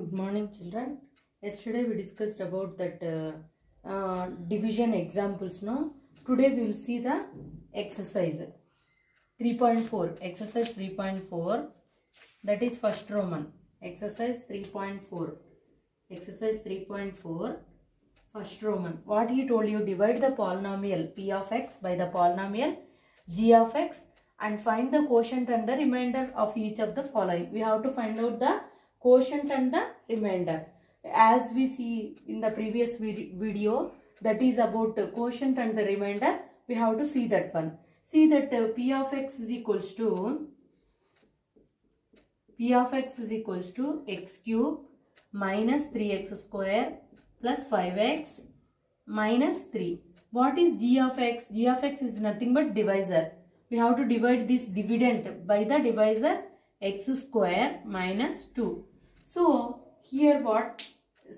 Good morning, children. Yesterday we discussed about that division examples. No, today we will see the exercise 3.4. Exercise 3.4. That is first Roman. Exercise 3.4. Exercise 3.4. First Roman. What he told you? Divide the polynomial p of x by the polynomial g of x and find the quotient and the remainder of each of the following. We have to find out the quotient and the remainder. As we see in the previous video, that is about quotient and the remainder. We have to see that one. See that p of x is equals to x cube minus 3x square plus 5x minus 3. What is g of x? G of x is nothing but divisor. We have to divide this dividend by the divisor x square minus 2. So here what?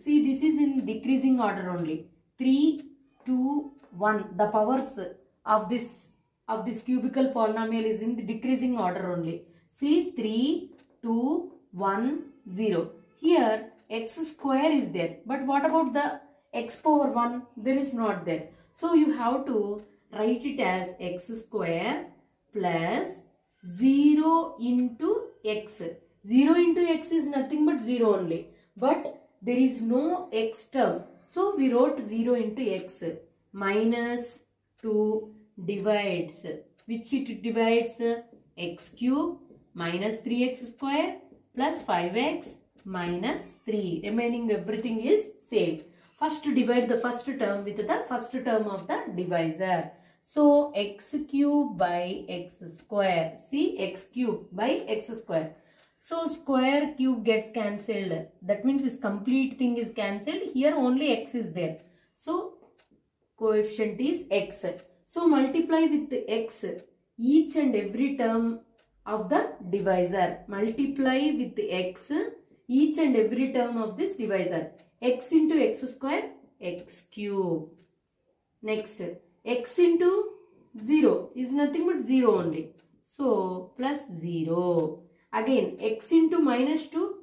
See, this is in decreasing order only. 3, 2, 1. The powers of this cubical polynomial is in the decreasing order only. See, 3, 2, 1, 0. Here x square is there. But what about the x power 1? There is not there. So you have to write it as x square plus 0 into x. 0 into x is nothing but 0 only. But there is no x term. So we wrote 0 into x minus 2 divides. Which it divides? X cube minus 3x square plus 5x minus 3. Remaining everything is same. First divide the first term with the first term of the divisor. So x cube by x square. See, x cube by x square. So square cube gets cancelled. That means this complete thing is cancelled. Here only x is there. So coefficient is x. So multiply with the x each and every term of the divisor. Multiply with the x each and every term of this divisor. X into x square, x cube. Next, x into 0 is nothing but 0 only. So plus 0. Again, x into minus 2.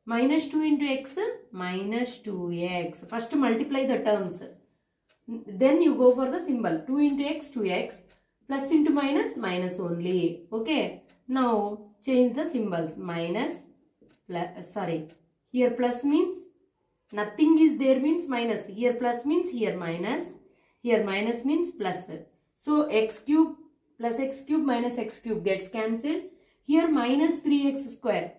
Minus 2 into x, minus 2x. First multiply the terms. Then you go for the symbol. 2 into x, 2x. Plus into minus, minus only. Okay. Now change the symbols. Minus, plus, here plus means nothing is there means minus. Here plus means here minus. Here minus means plus. So x cube plus x cube minus x cube gets cancelled. Here minus 3x square.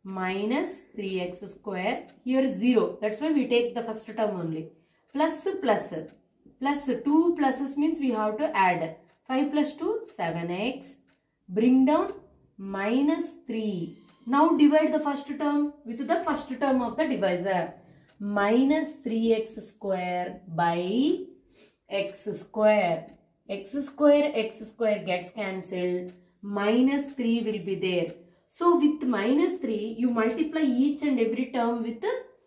Minus 3x square. Here 0. That's why we take the first term only. Plus plus. Plus 2 pluses means we have to add. 5 plus 2, 7x. Bring down minus 3. Now divide the first term with the first term of the divisor. Minus 3x square by x square. X square gets cancelled. Minus 3 will be there. So with minus 3, you multiply each and every term with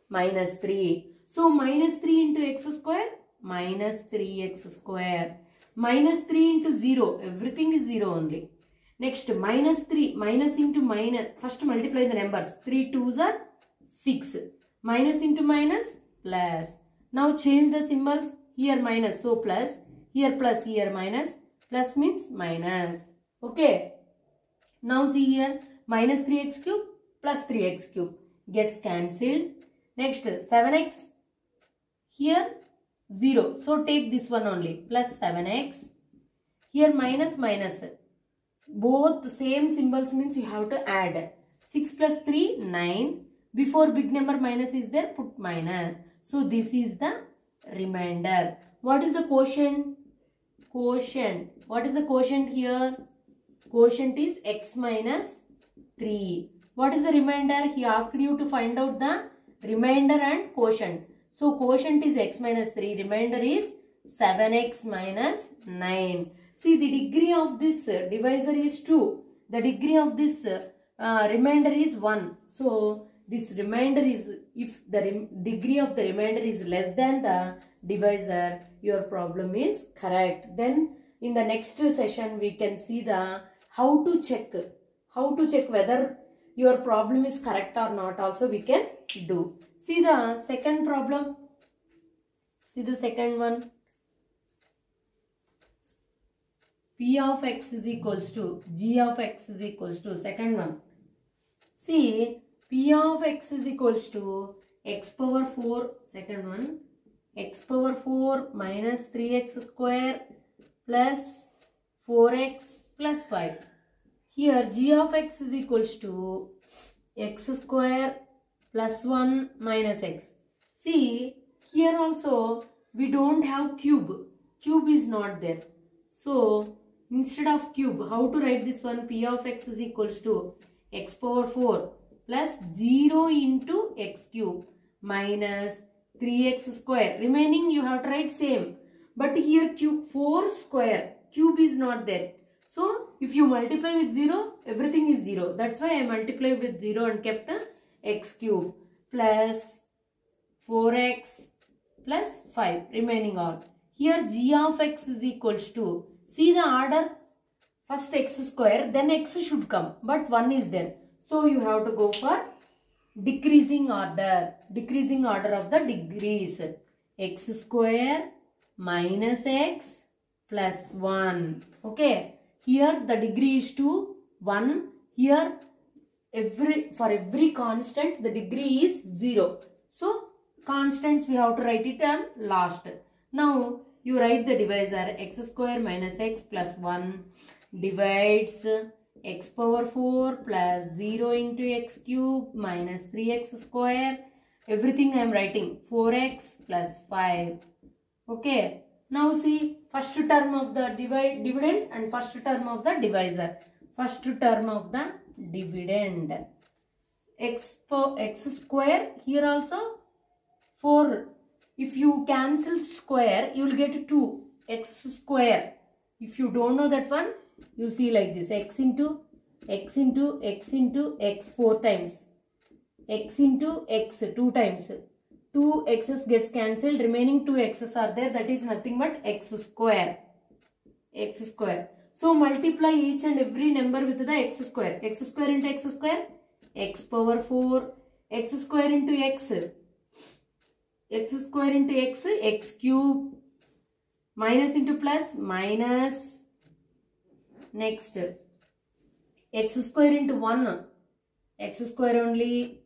minus 3. So minus 3 into x square, minus 3x square. Minus 3 into 0, everything is 0 only. Next, minus 3, minus into minus. First multiply the numbers. 3 2s are 6. Minus into minus, plus. Now change the symbols. Here minus, so plus. Here plus, here minus. Plus means minus. Okay. Now see here, minus 3x cube plus 3x cube gets cancelled. Next, 7x. Here 0. So take this one only. Plus 7x. Here minus, minus. Both same symbols means you have to add. 6 plus 3, 9. Before big number minus is there, put minus. So this is the remainder. What is the quotient? Quotient. What is the quotient here? Quotient is x minus 3. What is the remainder? He asked you to find out the remainder and quotient. So quotient is x minus 3. Remainder is 7x minus 9. See, the degree of this divisor is 2. The degree of this remainder is 1. So this remainder is, if the degree of the remainder is less than the divisor, your problem is correct. Then in the next session we can see the how to check whether your problem is correct or not also we can do. See the second problem. See the second one. P of x is equals to g of x is equals to second one. See, P of x is equals to x power 4, second one, x power 4 minus 3x square plus 4x plus 5. Here g of x is equals to x square plus 1 minus x. See, here also we don't have cube. Cube is not there. So, instead of cube, how to write this one? P of x is equals to x power 4 plus 0 into x cube minus 3x square. Remaining you have to write same. But here cube 4 square. Cube is not there. So, if you multiply with 0, everything is 0. That's why I multiplied with 0 and kept x cube plus 4x plus 5. Remaining all. Here g of x is equals to, see the order, first x square, then x should come, but 1 is there. So you have to go for decreasing order of the degrees. X square minus x plus 1. Okay, here the degree is 2, 1. Here for every constant the degree is 0. So constants we have to write it on last. Now you write the divisor. X square minus x plus 1 divides x power 4 plus 0 into x cube minus 3x square. Everything I am writing 4x plus 5. Okay. Now see first term of the dividend and first term of the divisor. First term of the dividend. X square, here also 4. If you cancel square, you will get 2 x square. If you don't know that one, you see like this, x into x into x into x 4 times, x into x 2 times. 2 x's gets cancelled, remaining 2 x's are there, that is nothing but x square. X square. So multiply each and every number with the x square. X square into x square, x power 4, x square into x. X square into x, x cube, minus into plus, minus, next, x square into 1, x square only,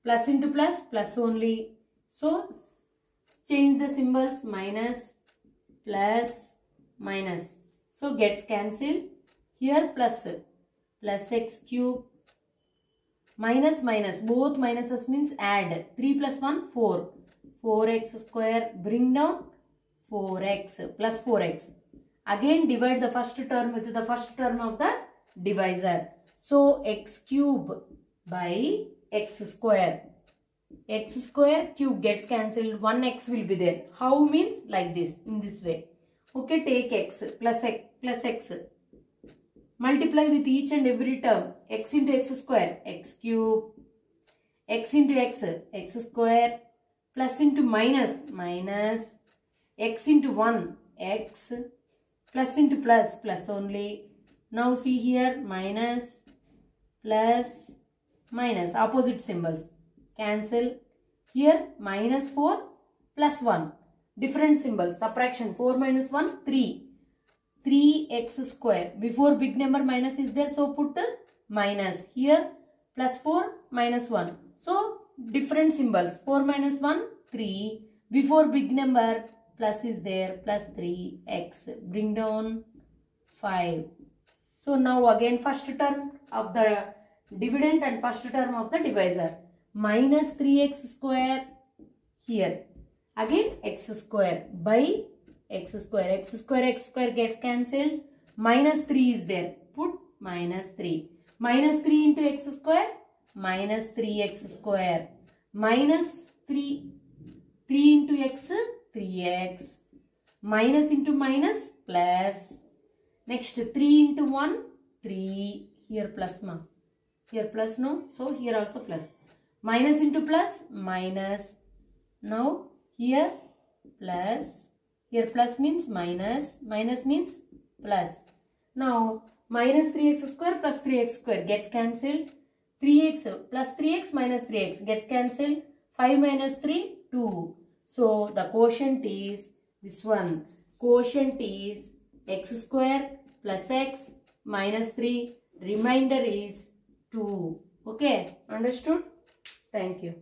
plus into plus, plus only. So, change the symbols, minus, plus, minus. So, gets cancelled. Here plus, plus x cube, minus, minus, both minuses means add. 3 plus 1, 4. 4x square, bring down 4x plus 4x. Again divide the first term with the first term of the divisor. So x cube by x square. X square cube gets cancelled. 1x will be there. How means like this, in this way. Okay, take x plus x. Multiply with each and every term. X into x square, x cube. X into x, x square. Plus into minus, minus, x into 1, x, plus into plus, plus only. Now see here, minus, plus, minus, opposite symbols. Cancel. Here, minus 4, plus 1. Different symbols, subtraction. 4 minus 1, 3. 3x square. Before big number minus is there, so put minus. Here, plus 4, minus 1. So, different symbols. 4 minus 1, 3. Before big number, plus is there, plus 3x. Bring down 5. So, now again first term of the dividend and first term of the divisor. Minus 3x square here. Again x square by x square. X square gets cancelled. Minus 3 is there. Put minus 3. Minus 3 into x square. Minus 3x square. Minus 3 into x, 3x. Minus into minus, plus. Next 3 into 1, 3. Here plus ma. Here plus no. So here also plus. Minus into plus, minus. Now here plus. Here plus means minus. Minus means plus. Now minus 3x square plus 3x square gets cancelled. 3x plus 3x minus 3x gets cancelled. 5 minus 3, 2. So the quotient is this one. Quotient is x square plus x minus 3. Remainder is 2. Okay, understood? Thank you.